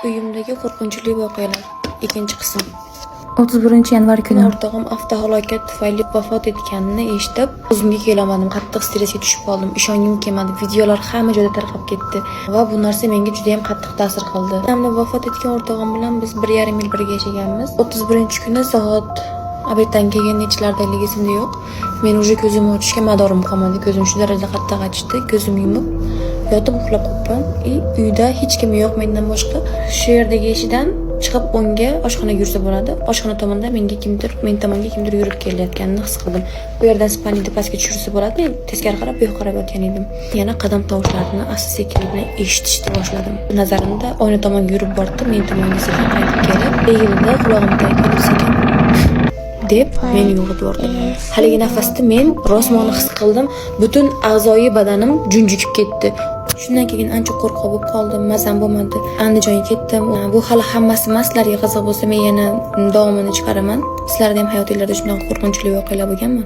Uyimdagi qo'rqinchli voqealar. Ikkinchi qism. 31-yanvar kuni O'rtog'im avtohalokat tufayli vafot etganini eshitib, o'zimga kelolmadim. Qattiq stressga tushib qoldim. Ishongim kelmadi. Videolar hamma joyda tarqab ketdi va bu narsa menga juda ham qattiq ta'sir qildi. Damda vafot etgan o'rtog'im bilan biz 1,5 yil birga yashaganmiz. 31-kuni soat obeddan keyin nechilardaligi esimda yo'q. Men уже ko'zimni ochishga madorim qolmadi. Ko'zim shu darajada qattiq achishdi. Ko'zim yumib yotib uxlab qoldim. Uyda hech kim yo'q mendan boshqa. Shu yerdagi eshidan chiqib o'ngga oshxonaga yursa bo'ladi. Oshxona tomonda men tomonga kimdir yurib kelayotganini his qildim. Bu yerdan spalnida pastga tushirsa bo'ladi. Men teskari qarab, bu yoqqa qarab yotgan edim. Yana qadam tovushlarini asta-sekinlik bilan eshitishni boshladim. Nazarimda oyna tomonga yurib bordi. Men tomonga sekin qaytib kelib, egildi, qulog'imga kelib sekin deb meni yo'g'ib yubordi. Haligi nafasda men rosmoni his qildim. Butun a'zoyi badanim junjikib ketdi. Shundan keyin ancha qo'rqoq bo'lib qoldim. Mazam bo'lmadi. Andijonga ketdim. Bu hali hammasi emas. Sizlarga qiziq bo'lsa, men yana davomini chiqaraman. Sizlarda ham hayotingizda shunday qo'rqinchli voqealar bo'lganmi?